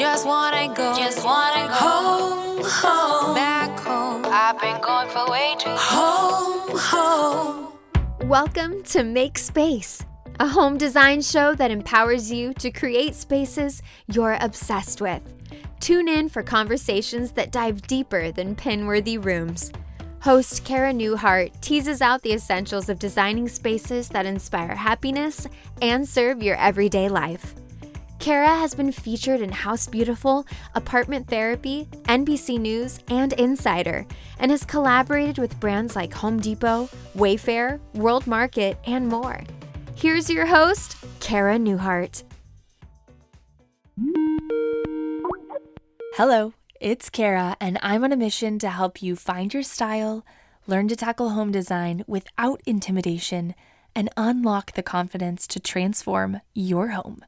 just wanna go home, back home. I've been gone for way too long. Welcome to Make Space, a home design show that empowers you to create spaces you're obsessed with. Tune in for conversations that dive deeper than pin-worthy rooms. Host Cara Newhart teases out the essentials of designing spaces that inspire happiness and serve your everyday life. Cara has been featured in House Beautiful, Apartment Therapy, NBC News, and Insider, and has collaborated with brands like Home Depot, Wayfair, World Market, and more. Here's your host, Cara Newhart. Hello, it's Cara, and I'm on a mission to help you find your style, learn to tackle home design without intimidation, and unlock the confidence to transform your home.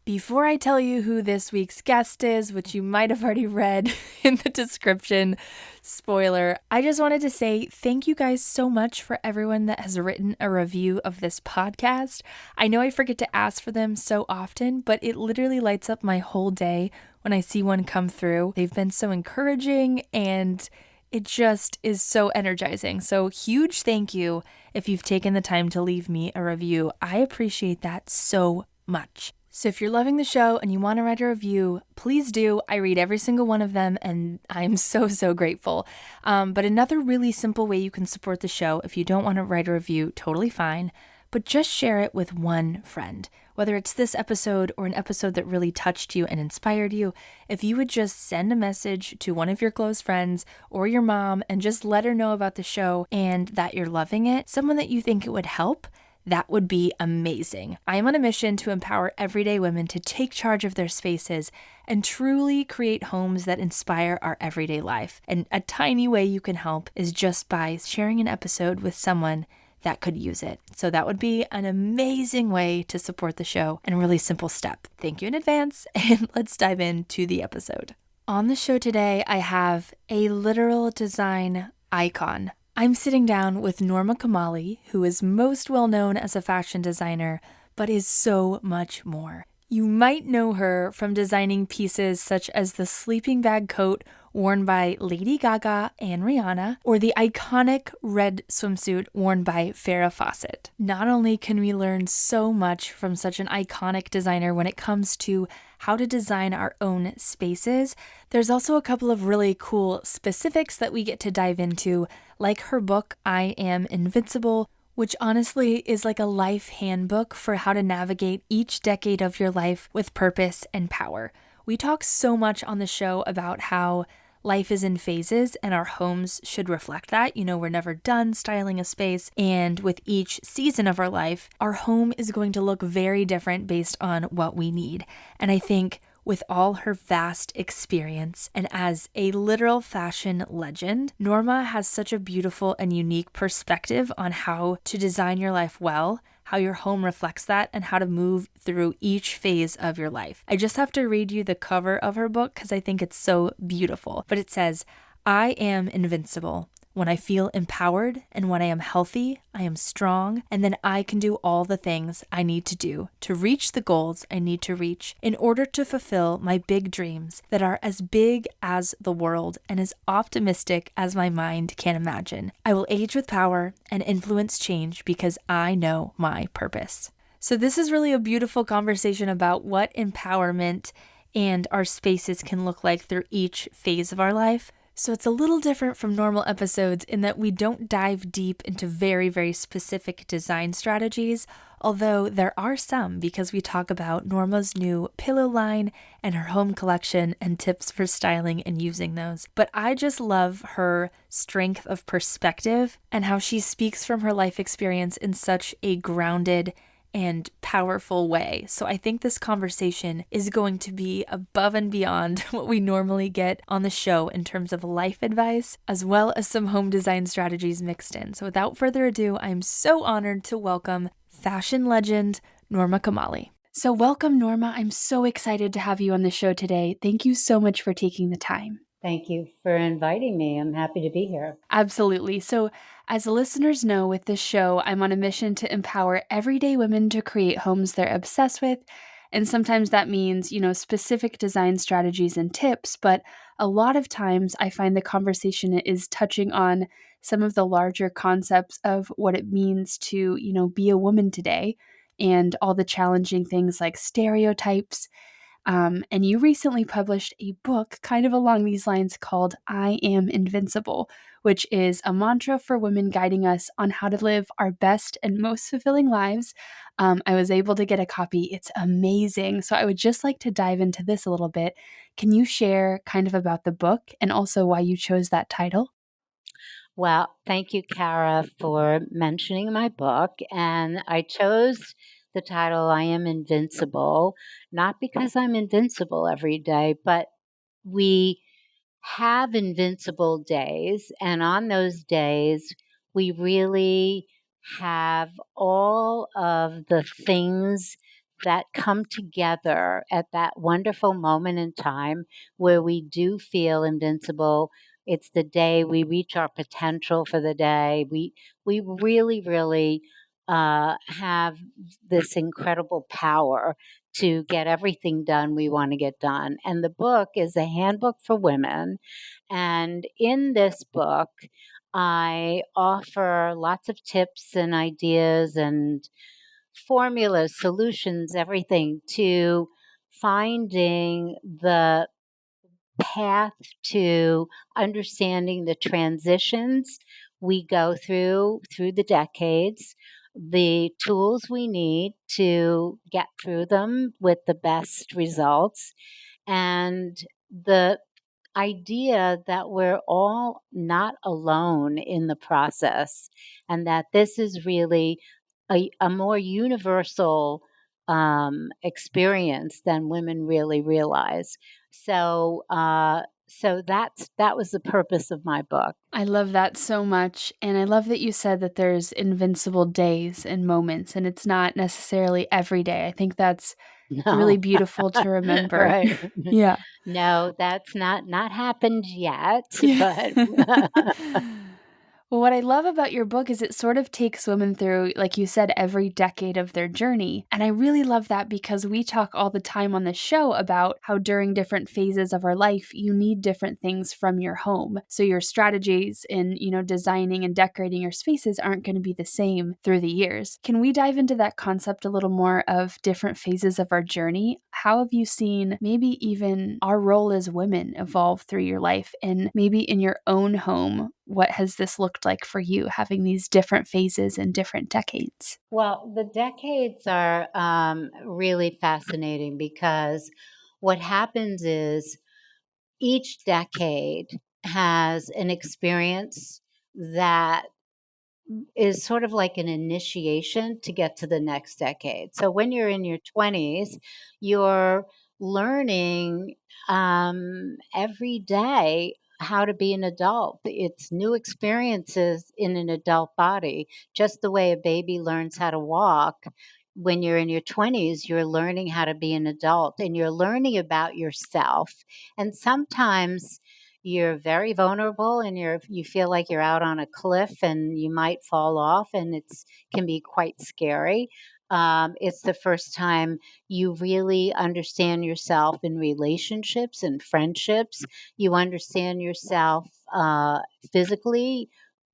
Before I tell you who this week's guest is, which you might have already read in the description, spoiler, I just wanted to say thank you guys so much for everyone that has written a review of this podcast. I know I forget to ask for them so often, but it literally lights up my whole day when I see one come through. They've been so encouraging and it just is so energizing. So huge thank you if you've taken the time to leave me a review. I appreciate that so much. So if you're loving the show and you want to write a review, please do. I read every single one of them and I'm so grateful. But another really simple way you can support the show, if you don't want to write a review, totally fine, but just share it with one friend. Whether it's this episode or an episode that really touched you and inspired you, if you would just send a message to one of your close friends or your mom and just let her know about the show and that you're loving it, someone that you think it would help, that would be amazing. I am on a mission to empower everyday women to take charge of their spaces and truly create homes that inspire our everyday life. And a tiny way you can help is just by sharing an episode with someone that could use it. So that would be an amazing way to support the show and a really simple step. Thank you in advance, and let's dive into the episode. On the show today, I have a literal design icon. I'm sitting down with Norma Kamali, who is most well known as a fashion designer, but is so much more. You might know her from designing pieces such as the sleeping bag coat worn by Lady Gaga and Rihanna, or the iconic red swimsuit worn by Farrah Fawcett. Not only can we learn so much from such an iconic designer when it comes to how to design our own spaces, there's also a couple of really cool specifics that we get to dive into, like her book, I Am Invincible, which honestly is like a life handbook for how to navigate each decade of your life with purpose and power. We talk so much on the show about how life is in phases and our homes should reflect that. You know, we're never done styling a space, and with each season of our life, our home is going to look very different based on what we need. And I think with all her vast experience and as a literal fashion legend, Norma has such a beautiful and unique perspective on how to design your life well, how your home reflects that, and how to move through each phase of your life. I just have to read you the cover of her book because I think it's so beautiful. But it says, I am invincible. When I feel empowered and when I am healthy, I am strong, and then I can do all the things I need to do to reach the goals I need to reach in order to fulfill my big dreams that are as big as the world and as optimistic as my mind can imagine. I will age with power and influence change because I know my purpose. So this is really a beautiful conversation about what empowerment and our spaces can look like through each phase of our life. So it's a little different from normal episodes in that we don't dive deep into very specific design strategies, although there are some because we talk about Norma's new pillow line and her home collection and tips for styling and using those. But I just love her strength of perspective and how she speaks from her life experience in such a grounded and powerful way. So I think this conversation is going to be above and beyond what we normally get on the show in terms of life advice, as well as some home design strategies mixed in. So without further ado, I'm so honored to welcome fashion legend Norma Kamali. So welcome, Norma. I'm so excited to have you on the show today. Thank you so much for taking the time. Thank you for inviting me. I'm happy to be here. Absolutely. So as listeners know, with this show, I'm on a mission to empower everyday women to create homes they're obsessed with And sometimes that means, specific design strategies and tips, but a lot of times I find the conversation is touching on some of the larger concepts of what it means to, be a woman today and all the challenging things like stereotypes. And you recently published a book kind of along these lines called I Am Invincible, which is a mantra for women guiding us on how to live our best and most fulfilling lives. I was able to get a copy. It's amazing. So I would just like to dive into this a little bit. Can you share kind of about the book and also why you chose that title? Well, thank you, Cara, for mentioning my book. And I chose the title I Am Invincible, not because I'm invincible every day, but we have invincible days. And on those days, we really have all of the things that come together at that wonderful moment in time where we do feel invincible. It's the day we reach our potential for the day. We really, really have this incredible power to get everything done we want to get done. And the book is a handbook for women. And in this book, I offer lots of tips and ideas and formulas, solutions, everything to finding the path to understanding the transitions we go through the decades, the tools we need to get through them with the best results, and the idea that we're all not alone in the process and that this is really a more universal experience than women really realize. So that was the purpose of my book. I love that so much. And I love that you said that there's invincible days and moments, and it's not necessarily every day. I think that's really No. beautiful to remember. Right. Yeah. No, that's not happened yet, Yeah. but Well, what I love about your book is it sort of takes women through, like you said, every decade of their journey. And I really love that because we talk all the time on the show about how during different phases of our life, you need different things from your home. So your strategies in, designing and decorating your spaces aren't going to be the same through the years. Can we dive into that concept a little more of different phases of our journey? How have you seen maybe even our role as women evolve through your life? And maybe in your own home, what has this looked like for you, having these different phases and different decades? well, the decades are really fascinating because what happens is each decade has an experience that is sort of like an initiation to get to the next decade. So when you're in your 20s, you're learning every day how to be an adult. It's new experiences in an adult body, just the way a baby learns how to walk. When you're in your 20s, you're learning how to be an adult and you're learning about yourself. And sometimes you're very vulnerable and you feel like you're out on a cliff and you might fall off and it's can be quite scary. It's the first time you really understand yourself in relationships and friendships. You understand yourself physically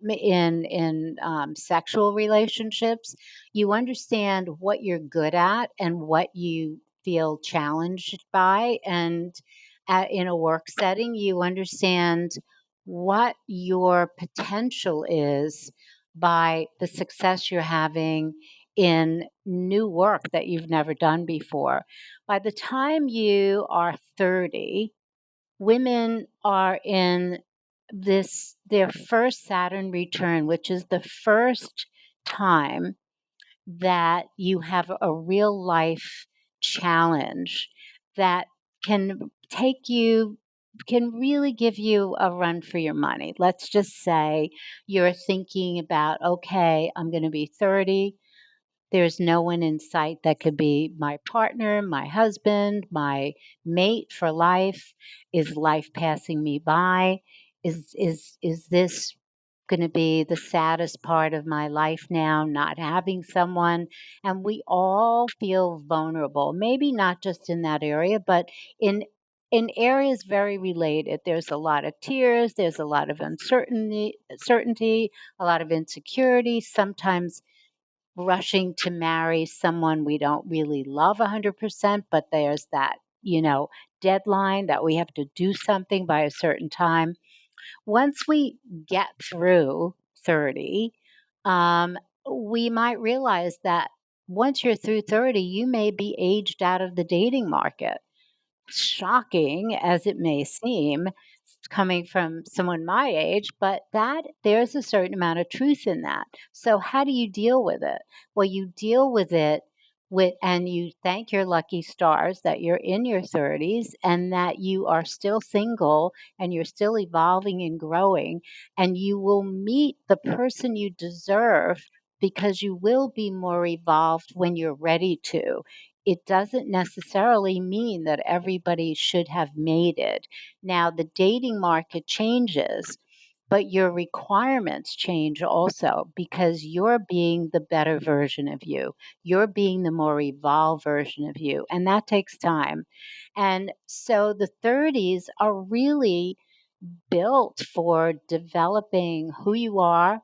in sexual relationships. You understand what you're good at and what you feel challenged by, and in a work setting, you understand what your potential is by the success you're having in new work that you've never done before. By the time you are 30, women are in their first Saturn return, which is the first time that you have a real life challenge that can take you can really give you a run for your money. Let's just say you're thinking about, okay, I'm going to be 30. There's no one in sight that could be my partner, my husband, my mate for life. Is life passing me by? Is this going to be the saddest part of my life now, not having someone. And we all feel vulnerable, maybe not just in that area, but in in areas very related. There's a lot of tears, there's a lot of certainty, a lot of insecurity, sometimes rushing to marry someone we don't really love 100%, but there's that, deadline that we have to do something by a certain time. Once we get through 30, um, we might realize that once you're through 30, you may be aged out of the dating market. Shocking as it may seem, coming from someone my age, but that there's a certain amount of truth in that. So how do you deal with it? Well, you deal with it and you thank your lucky stars that you're in your 30s and that you are still single and you're still evolving and growing, and you will meet the person you deserve because you will be more evolved when you're ready to. It doesn't necessarily mean that everybody should have made it. Now, the dating market changes, but your requirements change also because you're being the better version of you. You're being the more evolved version of you, and that takes time. And so the 30s are really built for developing who you are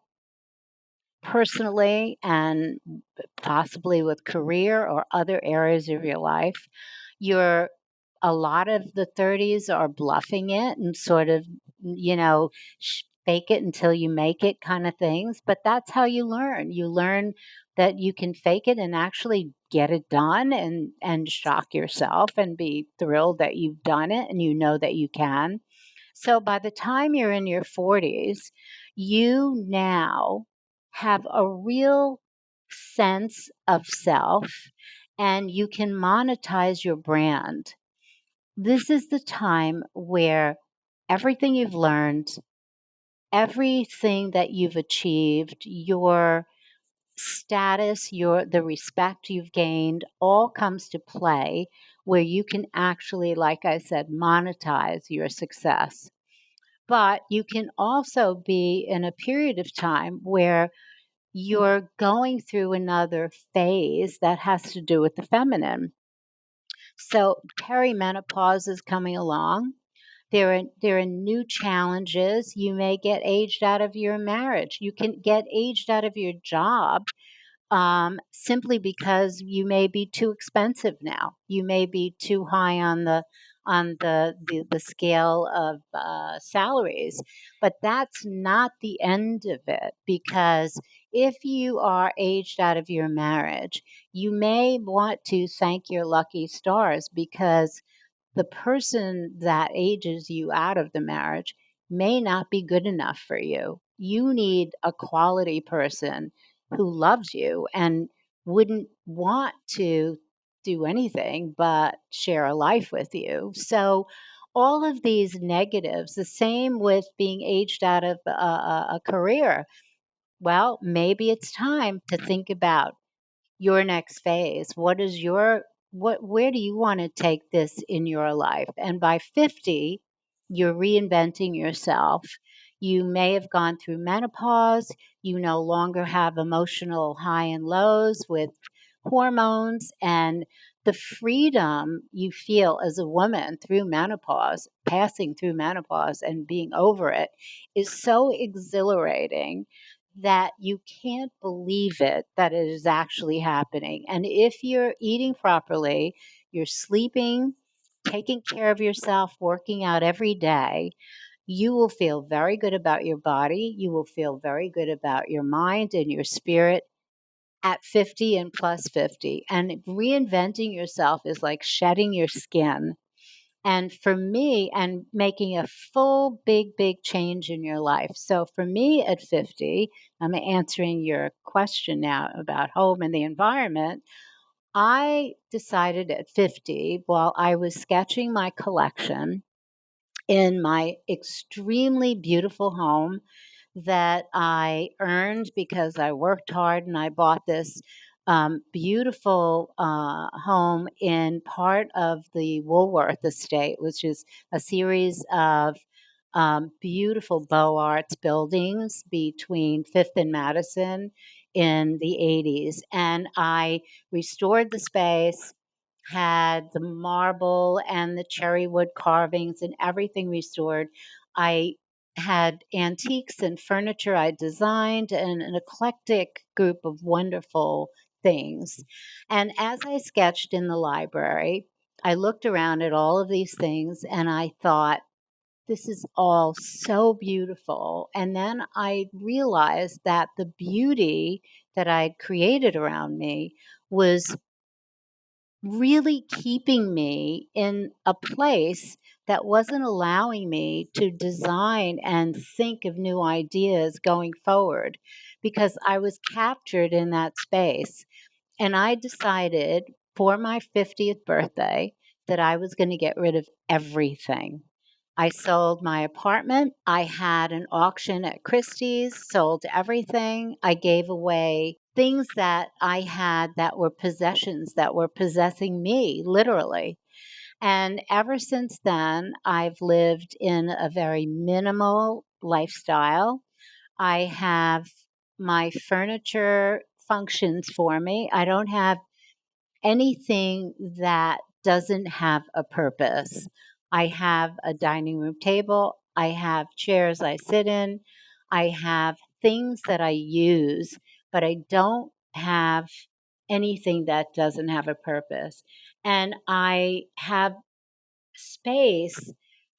personally and possibly with career or other areas of your life. You're A lot of the 30s are bluffing it and sort of, fake it until you make it kind of things. But that's how you learn. You learn that you can fake it and actually get it done and shock yourself and be thrilled that you've done it and you know that you can. So by the time you're in your 40s, you now have a real sense of self and you can monetize your brand. This is the time where everything you've learned, everything that you've achieved, your status, the respect you've gained all comes to play where you can actually, like I said, monetize your success. But you can also be in a period of time where you're going through another phase that has to do with the feminine. So perimenopause is coming along. There are new challenges. You may get aged out of your marriage. You can get aged out of your job simply because you may be too expensive now. You may be too high on the scale of salaries, but that's not the end of it because if you are aged out of your marriage, you may want to thank your lucky stars because the person that ages you out of the marriage may not be good enough for you. You need a quality person who loves you and wouldn't want to do anything but share a life with you. So, all of these negatives, the same with being aged out of a career. Well, maybe it's time to think about your next phase. Where do you want to take this in your life? And by 50, you're reinventing yourself. You may have gone through menopause. You no longer have emotional high and lows with hormones, and the freedom you feel as a woman through menopause, passing through menopause and being over it is so exhilarating that you can't believe it that it is actually happening. And if you're eating properly, you're sleeping, taking care of yourself, working out every day, you will feel very good about your body. You will feel very good about your mind and your spirit at 50 and plus 50. And reinventing yourself is like shedding your skin. And for me, and making a full, big change in your life. So for me at 50, I'm answering your question now about home and the environment. I decided at 50, while I was sketching my collection in my extremely beautiful home that I earned because I worked hard and I bought this beautiful home in part of the Woolworth estate, which is a series of beautiful Beaux Arts buildings between Fifth and Madison in the 80s. And I restored the space, had the marble and the cherry wood carvings and everything restored. I had antiques and furniture I designed and an eclectic group of wonderful things. And as I sketched in the library, I looked around at all of these things and I thought, this is all so beautiful. And then I realized that the beauty that I'd created around me was really keeping me in a place that wasn't allowing me to design and think of new ideas going forward because I was captured in that space. And I decided for my 50th birthday that I was going to get rid of everything. I sold my apartment. I had an auction at Christie's, sold everything. I gave away things that I had that were possessions that were possessing me, literally. And ever since then, I've lived in a very minimal lifestyle. I have my furniture functions for me. I don't have anything that doesn't have a purpose. I have a dining room table. I have chairs I sit in. I have things that I use, but I don't have anything that doesn't have a purpose. And I have space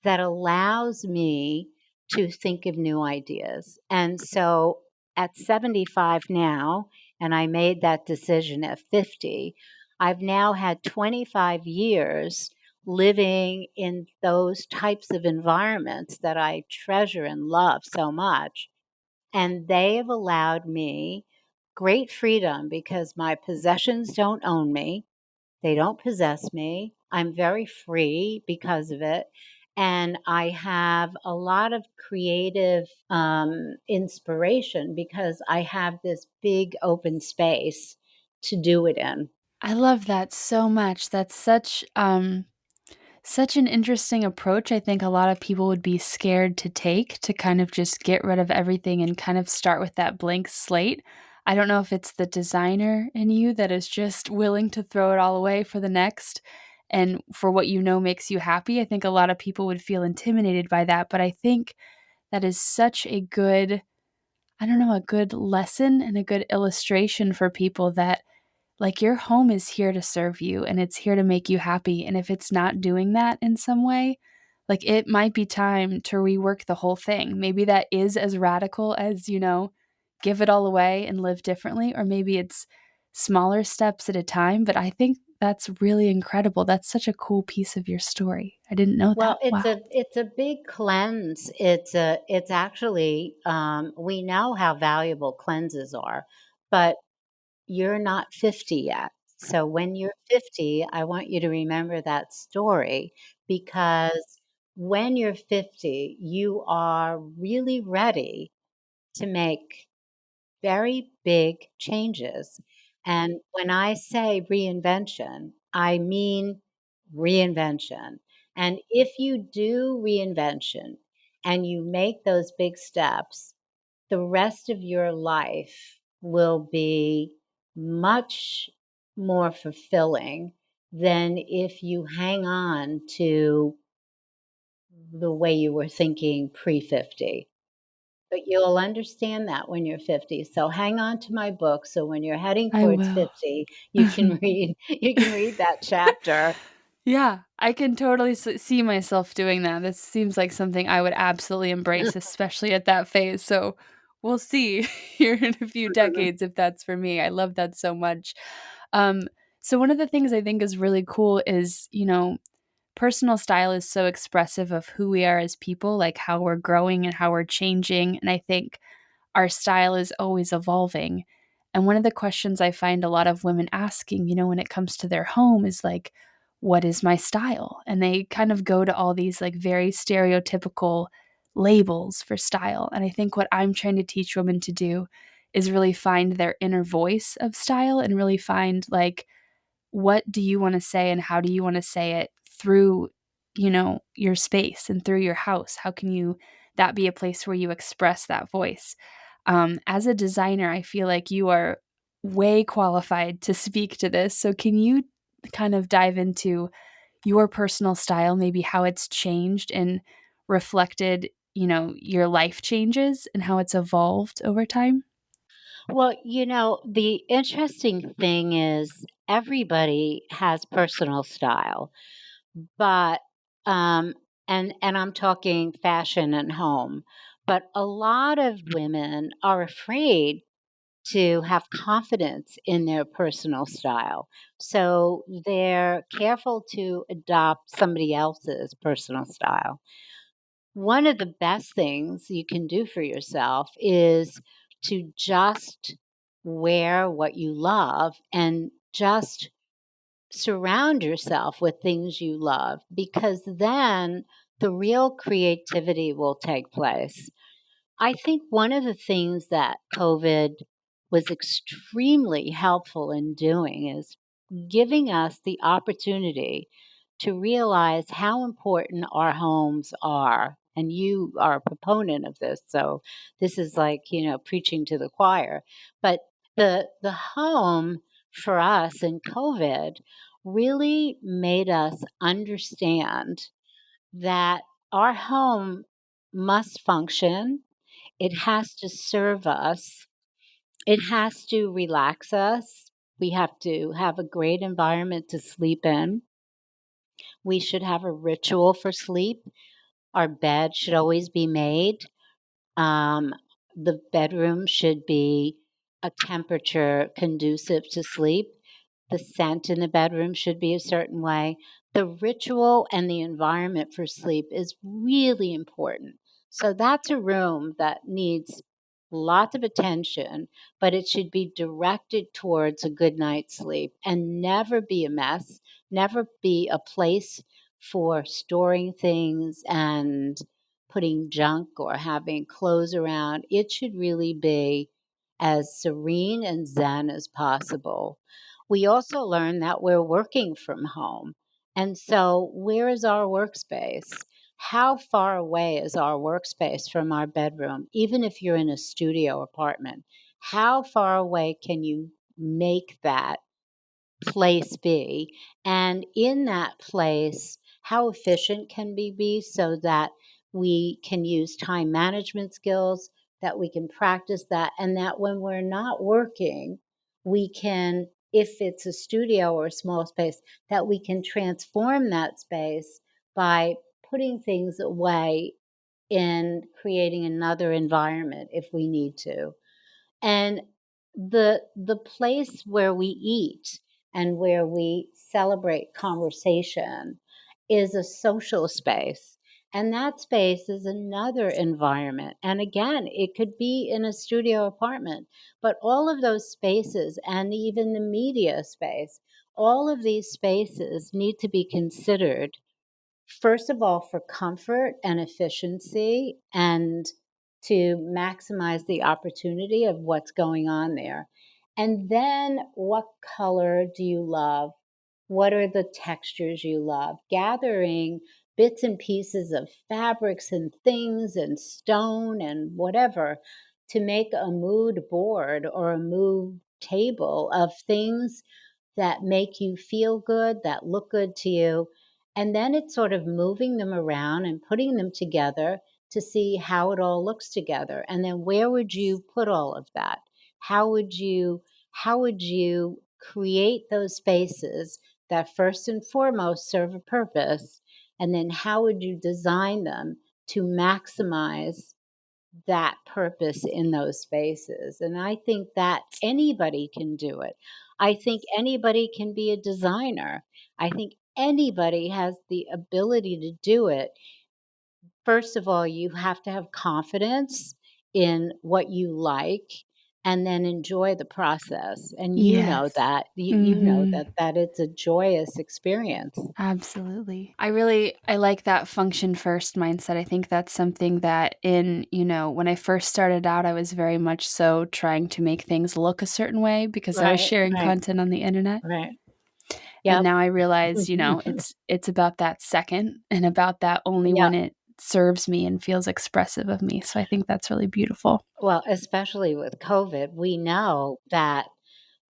that allows me to think of new ideas. And so at 75 now, and I made that decision at 50, I've now had 25 years living in those types of environments that I treasure and love so much. And they have allowed me great freedom because my possessions don't own me. They don't possess me. I'm very free because of it. And I have a lot of creative inspiration because I have this big open space to do it in. I love that so much. That's such an interesting approach. I think a lot of people would be scared to take, to kind of just get rid of everything and kind of start with that blank slate. I don't know if it's the designer in you that is just willing to throw it all away for the next and for what you know makes you happy. I think a lot of people would feel intimidated by that, but I think that is such a good, I don't know, a good lesson and a good illustration for people that like your home is here to serve you and it's here to make you happy. And if it's not doing that in some way, like it might be time to rework the whole thing. Maybe that is as radical as, give it all away and live differently, or maybe it's smaller steps at a time. But I think that's really incredible. That's such a cool piece of your story. I didn't know that. Well, it's Wow. a big cleanse. It's actually we know how valuable cleanses are, but you're not 50 yet. So when you're 50, I want you to remember that story because when you're 50, you are really ready to make very big changes. And when I say reinvention, I mean reinvention. And if you do reinvention and you make those big steps, the rest of your life will be much more fulfilling than if you hang on to the way you were thinking pre 50. But you'll understand that when you're 50. So hang on to my book so when you're heading I towards will. 50, you can read that chapter. Yeah, I can totally see myself doing that. This seems like something I would absolutely embrace, especially at that phase. So we'll see here in a few decades if that's for me. I love that so much. Um, so one of the things I think is really cool is, personal style is so expressive of who we are as people, like how we're growing and how we're changing. And I think our style is always evolving. And one of the questions I find a lot of women asking, when it comes to their home is like, what is my style? And they kind of go to all these like very stereotypical labels for style. And I think what I'm trying to teach women to do is really find their inner voice of style and really find like, what do you want to say and how do you want to say it through your space and through your house? How can that be a place where you express that voice? As a designer, I feel like you are way qualified to speak to this. So can you kind of dive into your personal style, maybe how it's changed and reflected, your life changes and how it's evolved over time? Well, the interesting thing is everybody has personal style, but um and I'm talking fashion and home, but a lot of women are afraid to have confidence in their personal style. So they're careful to adopt somebody else's personal style. One of the best things you can do for yourself is to just wear what you love and just surround yourself with things you love, because then the real creativity will take place. I think one of the things that COVID was extremely helpful in doing is giving us the opportunity to realize how important our homes are. And you are a proponent of this. So this is like, preaching to the choir. But the home for us in COVID really made us understand that our home must function. It has to serve us. It has to relax us. We have to have a great environment to sleep in. We should have a ritual for sleep. Our bed should always be made. Um, the bedroom should be a temperature conducive to sleep. The scent in the bedroom should be a certain way. The ritual and the environment for sleep is really important. So that's a room that needs lots of attention, but it should be directed towards a good night's sleep and never be a mess, never be a place for storing things and putting junk or having clothes around. It should really be as serene and zen as possible. We also learn that we're working from home. And so, where is our workspace? How far away is our workspace from our bedroom? Even if you're in a studio apartment, how far away can you make that place be? And in that place, how efficient can we be so that we can use time management skills, that we can practice that, and that when we're not working, we can, if it's a studio or a small space, that we can transform that space by putting things away in creating another environment if we need to. And the place where we eat and where we celebrate conversation is a social space. And that space is another environment. And again, it could be in a studio apartment, but all of those spaces and even the media space, all of these spaces need to be considered, first of all, for comfort and efficiency and to maximize the opportunity of what's going on there. And then what color do you love? What are the textures you love? Gathering bits and pieces of fabrics and things and stone and whatever to make a mood board or a mood table of things that make you feel good, that look good to you. And then it's sort of moving them around and putting them together to see how it all looks together. And then where would you put all of that? How would you create those spaces that first and foremost serve a purpose? And then how would you design them to maximize that purpose in those spaces? And I think that anybody can do it. I think anybody can be a designer. I think anybody has the ability to do it. First of all, you have to have confidence in what you like and then enjoy the process. And you know Yes. that you know Mm-hmm. that it's a joyous experience. Absolutely. I like that function first mindset. I think that's something that when I first started out, I was very much so trying to make things look a certain way because I was Right, sharing right, content on the internet. right. And Yep. now I realize, it's about that second and about that only Yep. when it serves me and feels expressive of me. So I think that's really beautiful. Well, especially with COVID, we know that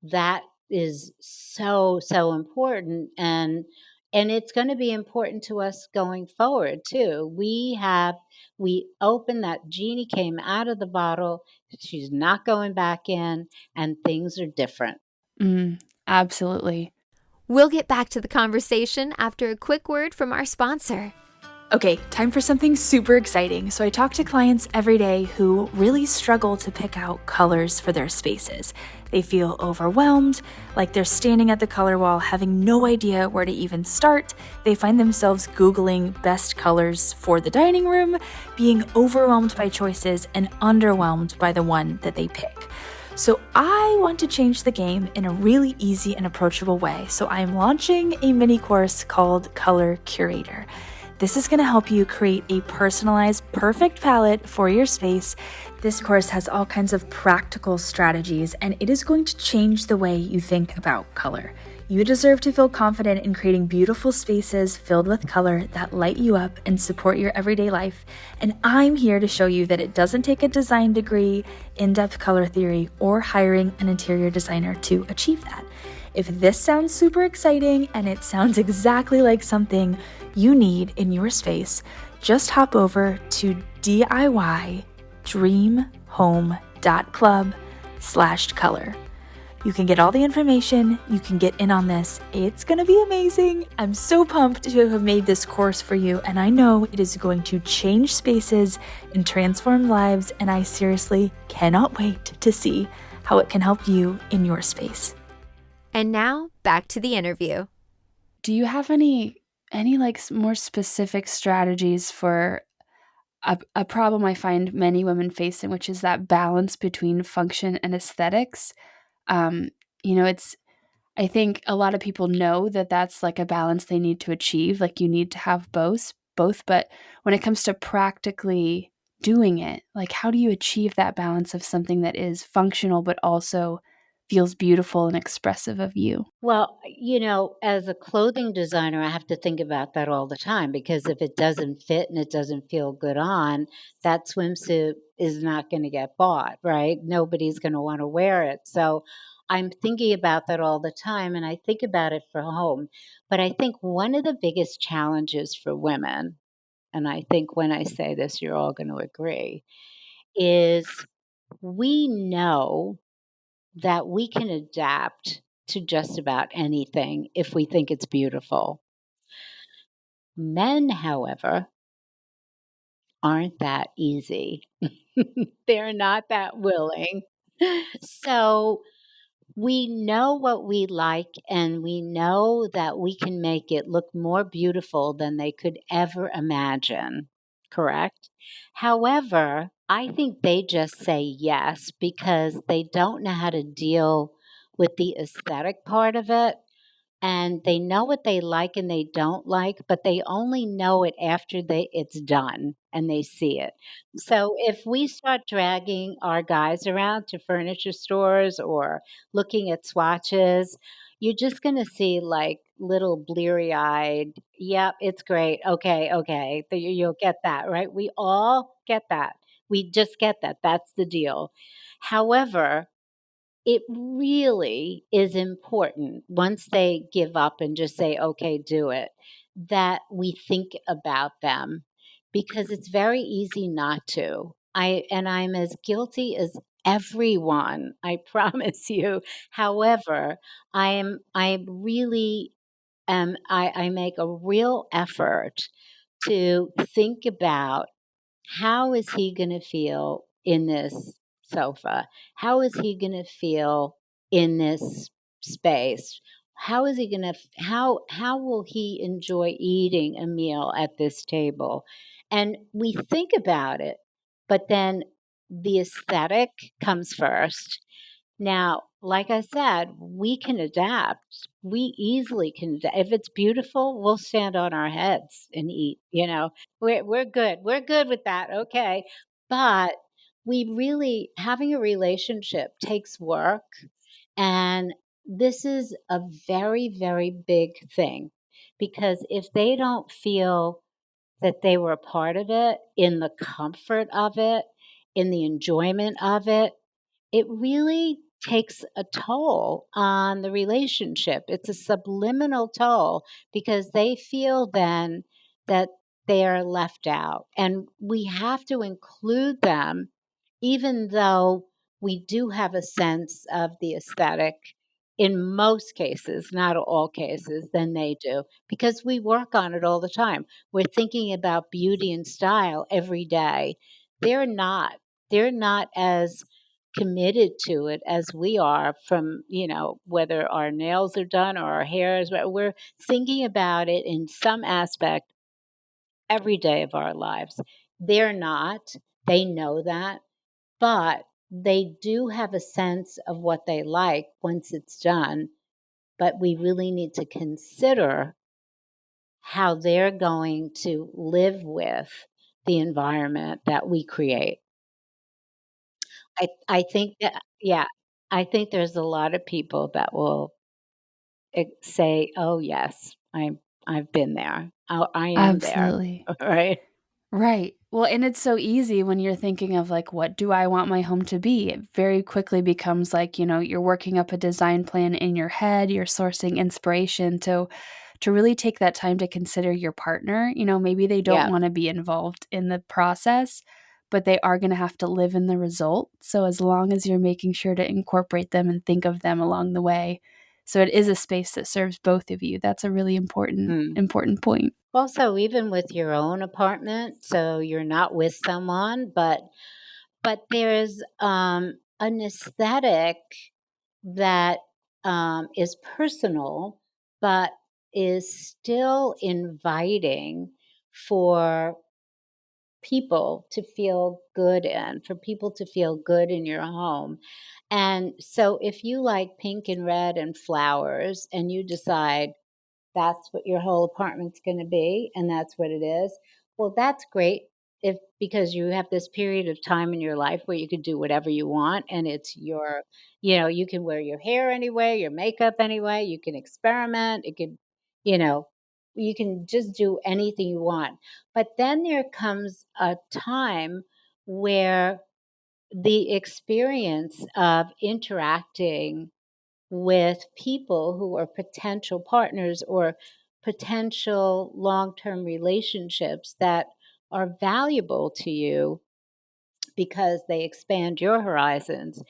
that is so, so important, and it's gonna be important to us going forward too. We opened that genie came out of the bottle, she's not going back in, and things are different. Absolutely. We'll get back to the conversation after a quick word from our sponsor. Okay, time for something super exciting. So I talk to clients every day who really struggle to pick out colors for their spaces. They feel overwhelmed, like they're standing at the color wall having no idea where to even start. They find themselves Googling best colors for the dining room, being overwhelmed by choices and underwhelmed by the one that they pick. So I want to change the game in a really easy and approachable way. So I'm launching a mini course called Color Curator. This is going to help you create a personalized, perfect palette for your space. This course has all kinds of practical strategies, and it is going to change the way you think about color. You deserve to feel confident in creating beautiful spaces filled with color that light you up and support your everyday life. And I'm here to show you that it doesn't take a design degree, in-depth color theory, or hiring an interior designer to achieve that. If this sounds super exciting and it sounds exactly like something you need in your space, just hop over to DIYDreamHome.club/color. You can get all the information, you can get in on this. It's gonna be amazing. I'm so pumped to have made this course for you, and I know it is going to change spaces and transform lives, and I seriously cannot wait to see how it can help you in your space. And now, back to the interview. Do you have any like more specific strategies for a problem I find many women facing, which is that balance between function and aesthetics? It's I think a lot of people know that that's like a balance they need to achieve. Like you need to have both, but when it comes to practically doing it, like how do you achieve that balance of something that is functional but also feels beautiful and expressive of you? Well, as a clothing designer, I have to think about that all the time because if it doesn't fit and it doesn't feel good on, that swimsuit is not going to get bought, right? Nobody's going to want to wear it. So I'm thinking about that all the time and I think about it for home. But I think one of the biggest challenges for women, and I think when I say this, you're all going to agree, is we know that we can adapt to just about anything if we think it's beautiful. Men, however, aren't that easy. They're not that willing. So we know what we like, and we know that we can make it look more beautiful than they could ever imagine. Correct? However, I think they just say yes because they don't know how to deal with the aesthetic part of it, and they know what they like and they don't like, but they only know it after it's done and they see it. So if we start dragging our guys around to furniture stores or looking at swatches, you're just going to see like little bleary-eyed, yep, it's great. Okay, okay. You'll get that, right? We all get that. We just get that. That's the deal. However, it really is important once they give up and just say, "Okay, do it," that we think about them because it's very easy not to. I'm as guilty as everyone, I promise you. However, I really I make a real effort to think about how is he gonna feel in this sofa? How is he gonna feel in this space? How is he gonna how will he enjoy eating a meal at this table? And we think about it, but then the aesthetic comes first. Now, like I said, we can adapt. We easily can if it's beautiful, we'll stand on our heads and eat. We're good. We're good with that, okay. But we really having a relationship takes work, and this is a very, very big thing because if they don't feel that they were a part of it, in the comfort of it, in the enjoyment of it, it really takes a toll on the relationship. It's a subliminal toll because they feel then that they are left out. And we have to include them, even though we do have a sense of the aesthetic in most cases, not all cases, than they do, because we work on it all the time. We're thinking about beauty and style every day. They're not. They're not as committed to it as we are from, whether our nails are done or our hair is, we're thinking about it in some aspect every day of our lives. They're not. They know that, but they do have a sense of what they like once it's done. But we really need to consider how they're going to live with the environment that we create. I think that, yeah, I think there's a lot of people that will say, "Oh, yes, I've been there. I am there." Absolutely. Right? Right. Well, and it's so easy when you're thinking of like, what do I want my home to be? It very quickly becomes like, you're working up a design plan in your head, you're sourcing inspiration to really take that time to consider your partner. Maybe they don't Yeah. want to be involved in the process, but they are going to have to live in the result. So as long as you're making sure to incorporate them and think of them along the way, so it is a space that serves both of you. That's a really important Mm. important point. Also, even with your own apartment, so you're not with someone, but there's an aesthetic that is personal, but is still inviting for people to feel good in, for people to feel good in your home. And so if you like pink and red and flowers and you decide that's what your whole apartment's going to be and that's what it is, well, that's great, if because you have this period of time in your life where you can do whatever you want and it's your, you can wear your hair anyway, your makeup anyway, you can experiment, it could, you know you can just do anything you want. But then there comes a time where the experience of interacting with people who are potential partners or potential long term relationships that are valuable to you because they expand your horizons,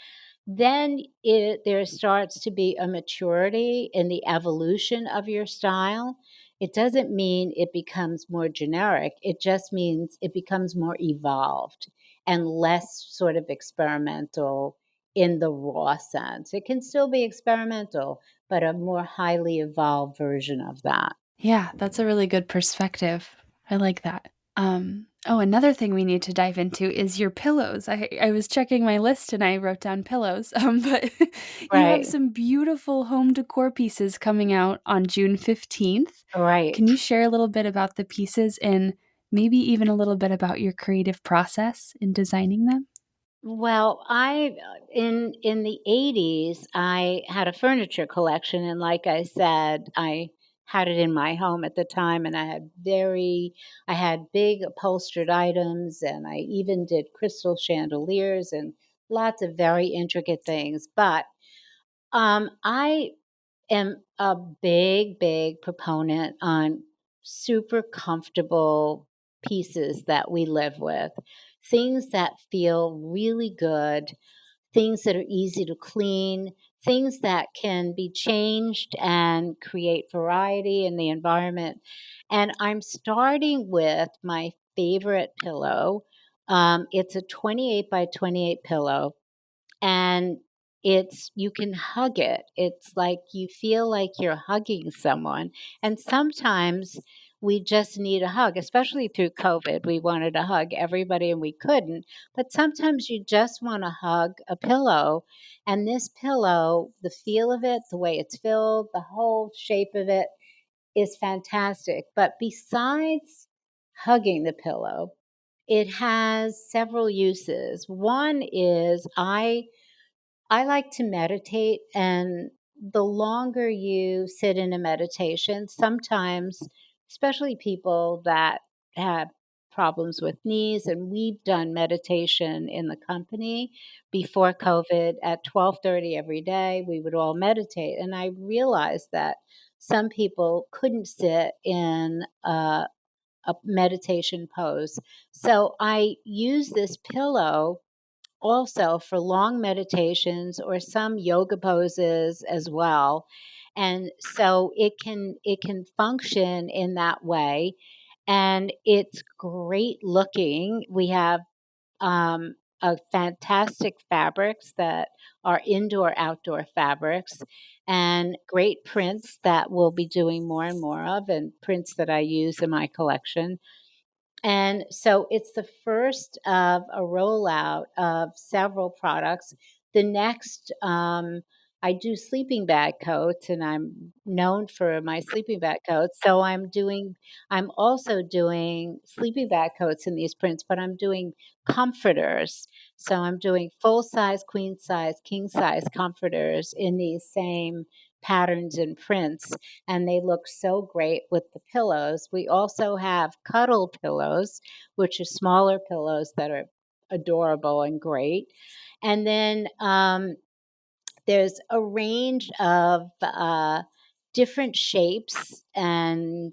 then there starts to be a maturity in the evolution of your style. It doesn't mean it becomes more generic, it just means it becomes more evolved and less sort of experimental in the raw sense. It can still be experimental, but a more highly evolved version of that. Yeah, that's a really good perspective. I like that. Another thing we need to dive into is your pillows. I was checking my list and I wrote down pillows. But you have Right, some beautiful home decor pieces coming out on June 15th. Can right. you share a little bit about the pieces and maybe even a little bit about your creative process in designing them? Well, in the 80s, I had a furniture collection, and like I said, I had it in my home at the time, and I had big upholstered items, and I even did crystal chandeliers and lots of very intricate things. But I am a big, big proponent on super comfortable pieces that we live with, things that feel really good, things that are easy to clean, things that can be changed and create variety in the environment. And I'm starting with my favorite pillow. It's a 28 by 28 pillow, and you can hug it. It's like you feel like you're hugging someone. And sometimes we just need a hug, especially through COVID. We wanted to hug everybody and we couldn't. But sometimes you just want to hug a pillow. And this pillow, the feel of it, the way it's filled, the whole shape of it is fantastic. But besides hugging the pillow, it has several uses. One is I like to meditate, and the longer you sit in a meditation, sometimes, especially people that have problems with knees, and we've done meditation in the company before COVID at 12:30 every day, we would all meditate. And I realized that some people couldn't sit in a meditation pose. So I use this pillow also for long meditations or some yoga poses as well. And so it can function in that way, and it's great looking. We have a fantastic fabrics that are indoor outdoor fabrics, and great prints that we'll be doing more and more of, and prints that I use in my collection. And so it's the first of a rollout of several products. The next, I do sleeping bag coats, and I'm known for my sleeping bag coats. So I'm also doing sleeping bag coats in these prints, but I'm doing comforters. So I'm doing full size, queen size, king size comforters in these same patterns and prints, and they look so great with the pillows. We also have cuddle pillows, which are smaller pillows that are adorable and great. And then there's a range of different shapes and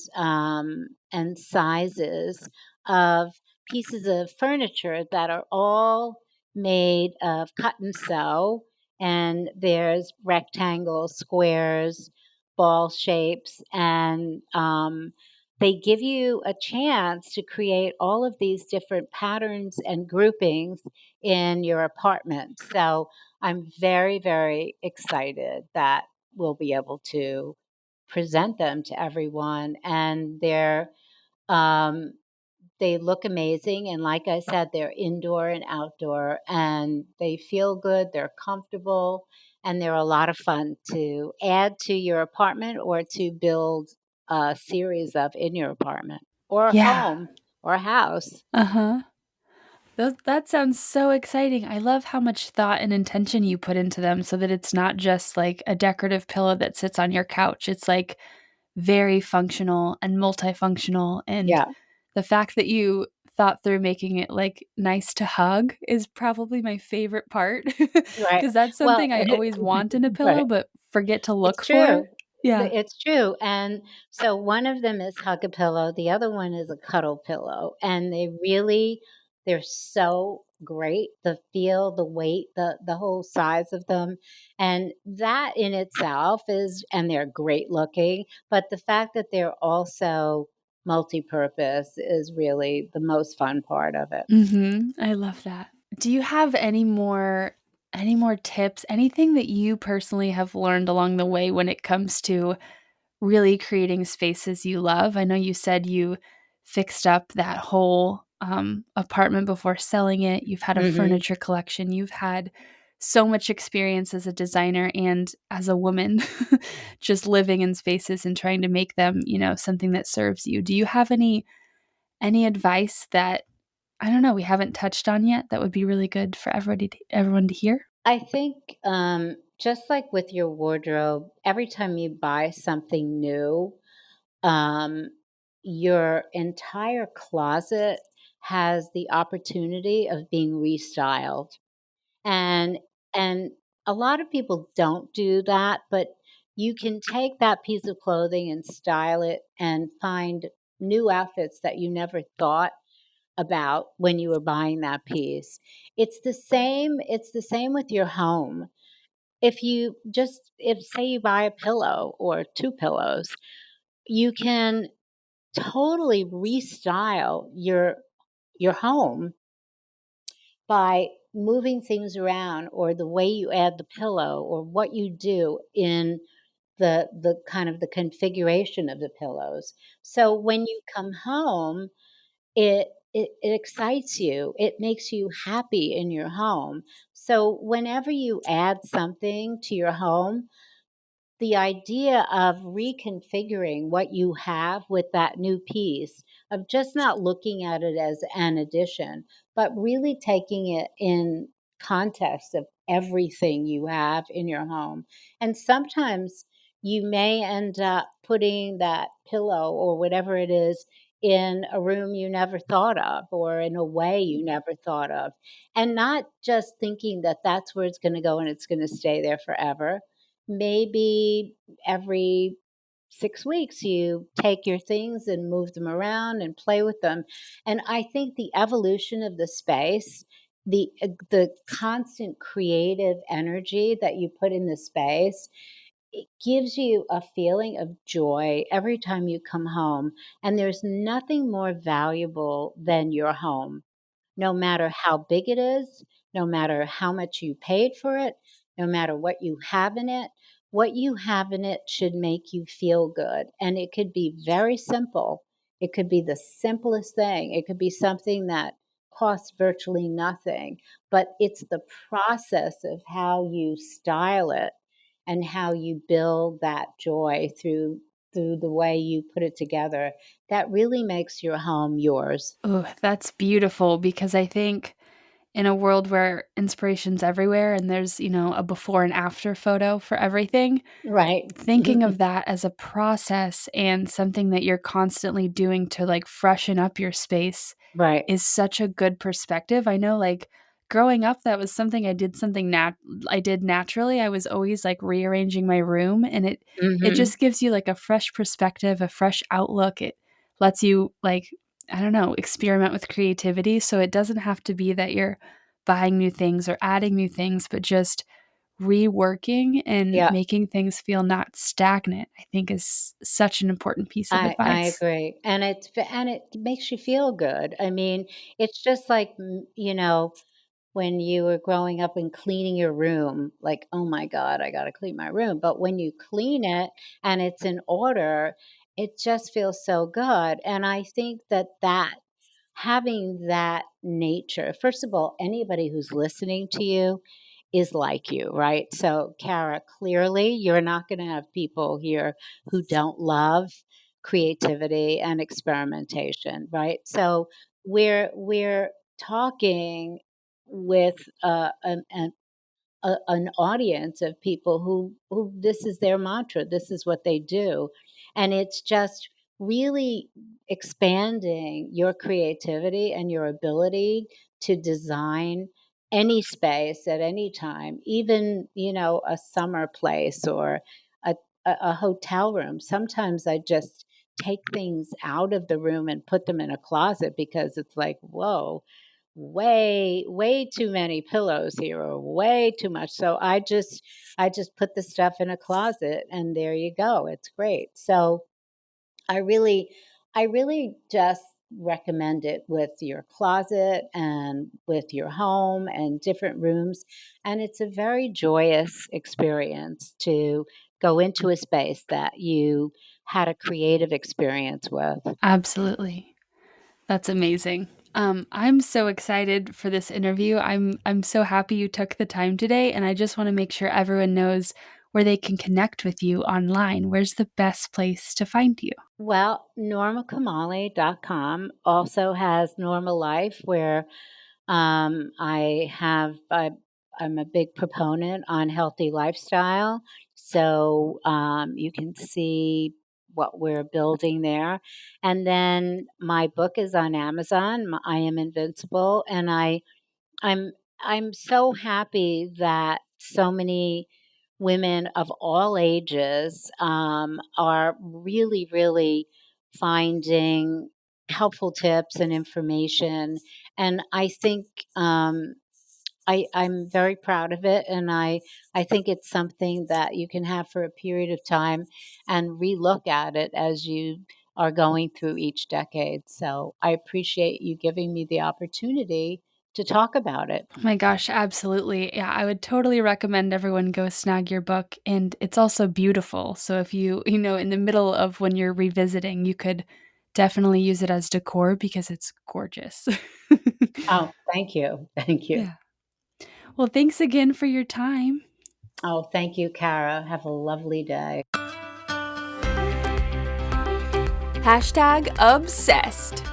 sizes of pieces of furniture that are all made of cut and sew. And there's rectangles, squares, ball shapes, and they give you a chance to create all of these different patterns and groupings in your apartment. So I'm very, very excited that we'll be able to present them to everyone, and um, they look amazing. And like I said, they're indoor and outdoor, and they feel good. They're comfortable, and they're a lot of fun to add to your apartment or to build a series of in your apartment or a Yeah. home or a house. Uh-huh. That sounds so exciting. I love how much thought and intention you put into them so that it's not just like a decorative pillow that sits on your couch. It's like very functional and multifunctional. And Yeah, the fact that you thought through making it like nice to hug is probably my favorite part right. because that's Well, something I always want in a pillow right. but forget to It's look for. true. Yeah. It's true, and so one of them is hug a pillow, the other one is a cuddle pillow, and they're so great, the feel, the weight, the whole size of them, and that in itself is and they're great looking, but the fact that they're also multi-purpose is really the most fun part of it. Mhm. I love that. Do you have any more tips, anything that you personally have learned along the way when it comes to really creating spaces you love? I know you said you fixed up that whole, apartment before selling it. You've had a Mhm. furniture collection. You've had so much experience as a designer and as a woman just living in spaces and trying to make them, something that serves you. Do you have any advice that I don't know, we haven't touched on yet that would be really good for everyone to hear? I think, just like with your wardrobe, every time you buy something new, um, your entire closet has the opportunity of being restyled. And and a lot of people don't do that, but you can take that piece of clothing and style it and find new outfits that you never thought about when you were buying that piece. It's the same with your home. If say you buy a pillow or 2 pillows, you can totally restyle your home by moving things around or the way you add the pillow or what you do in the kind of the configuration of the pillows. So when you come home, it excites you. It makes you happy in your home. So whenever you add something to your home, the idea of reconfiguring what you have with that new piece, of just not looking at it as an addition, but really taking it in context of everything you have in your home. And sometimes you may end up putting that pillow or whatever it is in a room you never thought of or in a way you never thought of. And not just thinking that that's where it's going to go and it's going to stay there forever. Maybe every 6 weeks you take your things and move them around and play with them. And I think the evolution of the space, the constant creative energy that you put in the space, it gives you a feeling of joy every time you come home. And there's nothing more valuable than your home, no matter how big it is, no matter how much you paid for it, no matter what you have in it. What you have in it should make you feel good. And it could be very simple. It could be the simplest thing. It could be something that costs virtually nothing, but it's the process of how you style it and how you build that joy through the way you put it together that really makes your home yours. Oh, that's beautiful because I think in a world where inspiration's everywhere and there's, a before and after photo for everything, Right. thinking of that as a process and something that you're constantly doing to like freshen up your space Right. is such a good perspective. I know like growing up that was something I did naturally. I was always like rearranging my room and it Mhm. just gives you like a fresh perspective, a fresh outlook. It lets you like I don't know, experiment with creativity so it doesn't have to be that you're buying new things or adding new things, but just reworking and Yeah, making things feel not stagnant, I think is such an important piece of I advice. agree, and it makes you feel good. I mean, it's just like, when you were growing up and cleaning your room, like, "Oh my god, I gotta clean my room," but when you clean it and it's in order, it just feels so good, and I think that having that nature, first of all, anybody who's listening to you is like you, right? So, Cara, clearly you're not going to have people here who don't love creativity and experimentation, right? So, we're talking with an audience of people who this is their mantra, this is what they do, and it's just really expanding your creativity and your ability to design any space at any time, even a summer place or a, a hotel room. Sometimes I just take things out of the room and put them in a closet because it's like, whoa, way too many pillows here or way too much. So I just put the stuff in a closet and there you go. It's great. So I really I really just recommend it with your closet and with your home and different rooms, and it's a very joyous experience to go into a space that you had a creative experience with. Absolutely. That's amazing. I'm so excited for this interview. I'm so happy you took the time today, and I just want to make sure everyone knows where they can connect with you online. Where's the best place to find you? Well, normakamali.com also has Norma Life, where I'm a big proponent on healthy lifestyle. So you can see what we're building there. And then my book is on Amazon. I Am Invincible. And I'm I'm so happy that so many women of all ages are really, really finding helpful tips and information. And I think I'm very proud of it, and I think it's something that you can have for a period of time and relook at it as you are going through each decade. So I appreciate you giving me the opportunity to talk about it. Oh my gosh, absolutely. Yeah, I would totally recommend everyone go snag your book. And it's also beautiful. So if in the middle of when you're revisiting, you could definitely use it as decor because it's gorgeous. Oh, thank you. Thank you. Yeah. Well, thanks again for your time. Oh, thank you, Cara. Have a lovely day. Hashtag obsessed.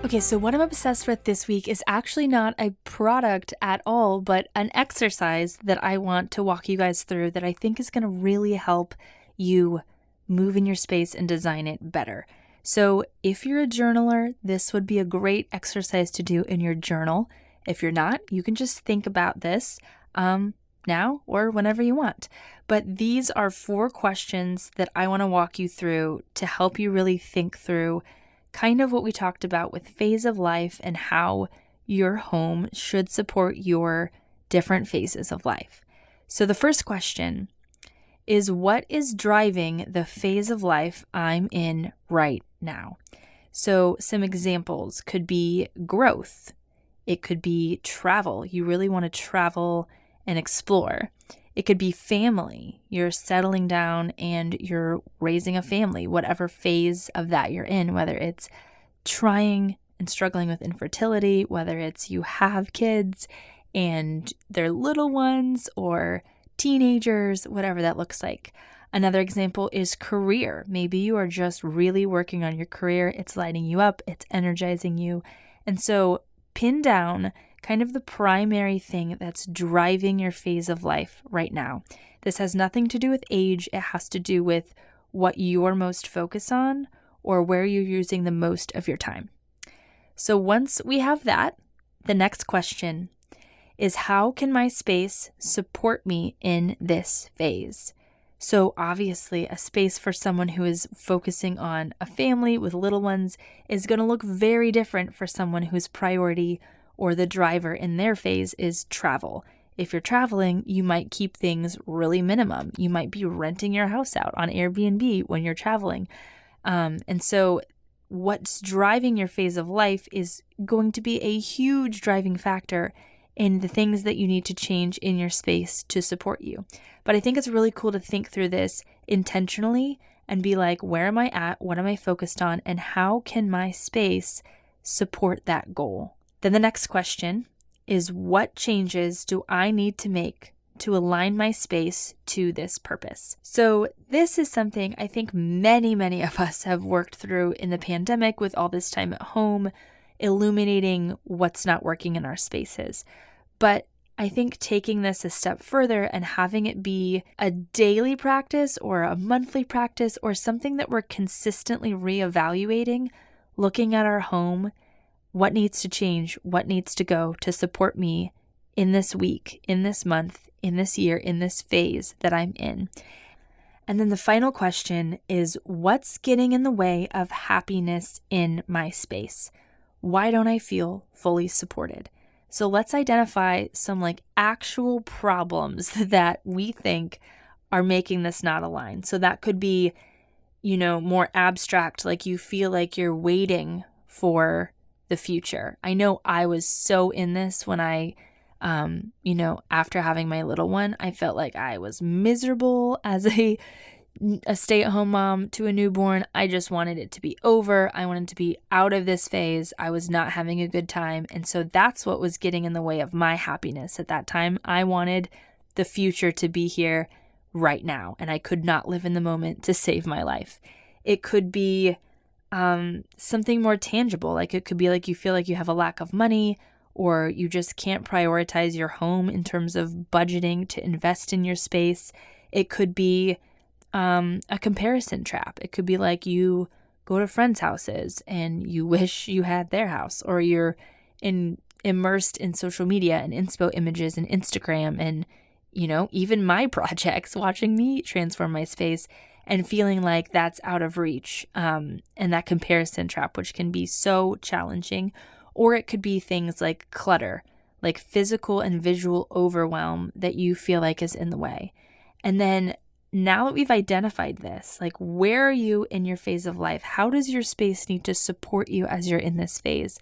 Okay, so what I'm obsessed with this week is actually not a product at all, but an exercise that I want to walk you guys through that I think is going to really help you move in your space and design it better. So if you're a journaler, this would be a great exercise to do in your journal. If you're not, you can just think about this now or whenever you want. But these are 4 questions that I want to walk you through to help you really think through kind of what we talked about with phase of life and how your home should support your different phases of life. So the first question is, what is driving the phase of life I'm in right now? So some examples could be growth. It could be travel. You really want to travel and explore. It could be family. You're settling down and you're raising a family, whatever phase of that you're in, whether it's trying and struggling with infertility, whether it's you have kids and they're little ones or teenagers, whatever that looks like. Another example is career. Maybe you are just really working on your career. It's lighting you up. It's energizing you. And so pin down kind of the primary thing that's driving your phase of life right now. This has nothing to do with age. It has to do with what you're most focused on or where you're using the most of your time. So once we have that, the next question is, how can my space support me in this phase? So obviously, a space for someone who is focusing on a family with little ones is going to look very different for someone whose priority or the driver in their phase is travel. If you're traveling, you might keep things really minimum. You might be renting your house out on Airbnb when you're traveling. And so what's driving your phase of life is going to be a huge driving factor in the things that you need to change in your space to support you. But I think it's really cool to think through this intentionally and be like, where am I at? What am I focused on? And how can my space support that goal? Then the next question is, what changes do I need to make to align my space to this purpose? So this is something I think many of us have worked through in the pandemic with all this time at home, illuminating what's not working in our spaces. But I think taking this a step further and having it be a daily practice or a monthly practice or something that we're consistently reevaluating, looking at our home, what needs to change, what needs to go to support me in this week, in this month, in this year, in this phase that I'm in. And then the final question is, what's getting in the way of happiness in my space? Why don't I feel fully supported? So let's identify some actual problems that we think are making this not align. So that could be, more abstract, like you feel like you're waiting for the future. I know I was so in this when I, after having my little one, I felt like I was miserable as a stay-at-home mom to a newborn. I just wanted it to be over. I wanted to be out of this phase. I was not having a good time. And so that's what was getting in the way of my happiness at that time. I wanted the future to be here right now, and I could not live in the moment to save my life. It could be something more tangible. Like it could be like you feel like you have a lack of money, or you just can't prioritize your home in terms of budgeting to invest in your space. It could be a comparison trap. It could be like you go to friends' houses and you wish you had their house, or you're immersed in social media and inspo images and Instagram and, even my projects, watching me transform my space and feeling like that's out of reach, and that comparison trap, which can be so challenging. Or it could be things like clutter, like physical and visual overwhelm that you feel like is in the way. And then now that we've identified this, where are you in your phase of life? How does your space need to support you as you're in this phase?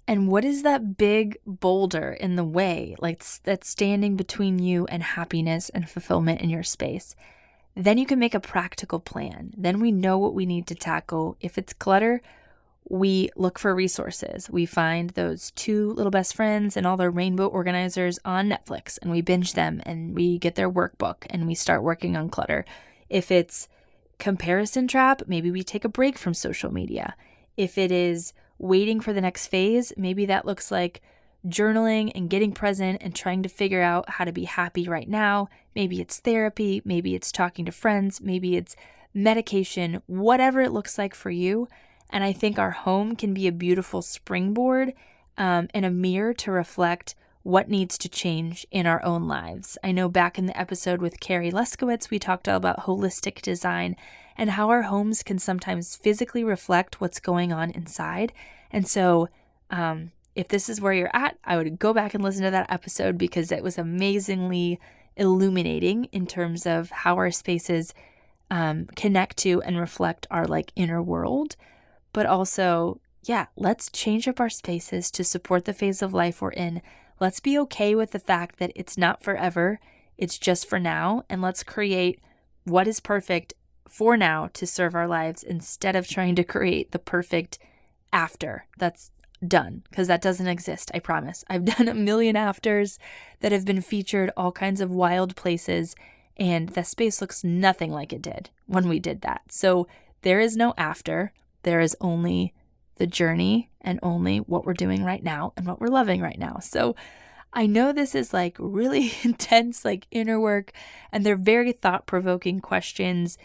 And what is that big boulder in the way, that's standing between you and happiness and fulfillment in your space? Then you can make a practical plan. Then we know what we need to tackle. If it's clutter, we look for resources. We find those 2 little best friends and all their rainbow organizers on Netflix, and we binge them and we get their workbook and we start working on clutter. If it's comparison trap, maybe we take a break from social media. If it is waiting for the next phase, maybe that looks like journaling and getting present and trying to figure out how to be happy right now. Maybe it's therapy, maybe it's talking to friends, maybe it's medication, whatever it looks like for you. And I think our home can be a beautiful springboard and a mirror to reflect what needs to change in our own lives. I know back in the episode with Carrie Leskowitz, we talked all about holistic design and how our homes can sometimes physically reflect what's going on inside. And so if this is where you're at, I would go back and listen to that episode because it was amazingly illuminating in terms of how our spaces connect to and reflect our like inner world. But also, let's change up our spaces to support the phase of life we're in. Let's be okay with the fact that it's not forever, it's just for now, and let's create what is perfect for now to serve our lives instead of trying to create the perfect after that's done, because that doesn't exist, I promise. I've done a million afters that have been featured all kinds of wild places, and the space looks nothing like it did when we did that. So there is no after, there is only the journey and only what we're doing right now and what we're loving right now. So I know this is like really intense, like inner work, and they're very thought-provoking questions,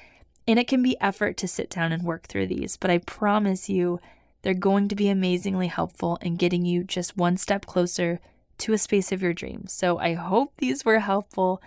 and it can be effort to sit down and work through these, but I promise you they're going to be amazingly helpful in getting you just one step closer to a space of your dreams. So I hope these were helpful.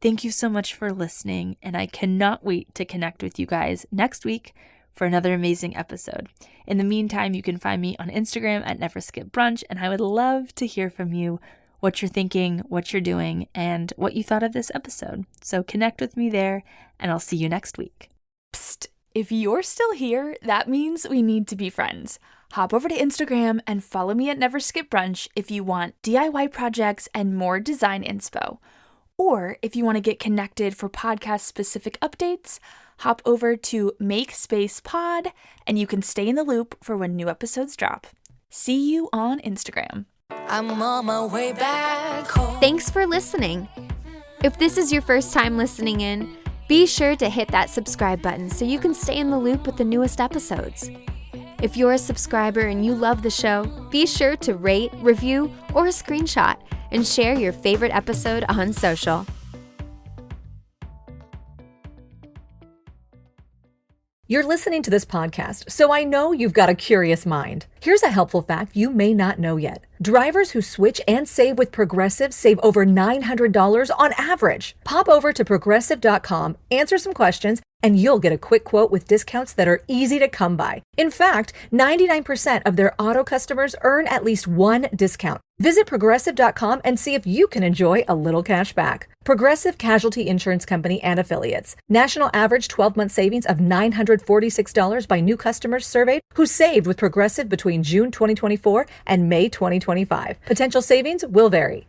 Thank you so much for listening, and I cannot wait to connect with you guys next week for another amazing episode. In the meantime, you can find me on Instagram at Never Skip Brunch, and I would love to hear from you, what you're thinking, what you're doing, and what you thought of this episode. So connect with me there, and I'll see you next week. Psst, if you're still here, that means we need to be friends. Hop over to Instagram and follow me at Never Skip Brunch if you want DIY projects and more design inspo. Or if you want to get connected for podcast-specific updates, hop over to Make Space Pod, and you can stay in the loop for when new episodes drop. See you on Instagram. I'm on my way back home. Thanks for listening. If this is your first time listening in, be sure to hit that subscribe button so you can stay in the loop with the newest episodes. If you're a subscriber and you love the show, be sure to rate, review, or screenshot and share your favorite episode on social. You're listening to this podcast, so I know you've got a curious mind. Here's a helpful fact you may not know yet. Drivers who switch and save with Progressive save over $900 on average. Pop over to Progressive.com, answer some questions, and you'll get a quick quote with discounts that are easy to come by. In fact, 99% of their auto customers earn at least one discount. Visit Progressive.com and see if you can enjoy a little cash back. Progressive Casualty Insurance Company and Affiliates. National average 12-month savings of $946 by new customers surveyed who saved with Progressive between June 2024 and May 2025. Potential savings will vary.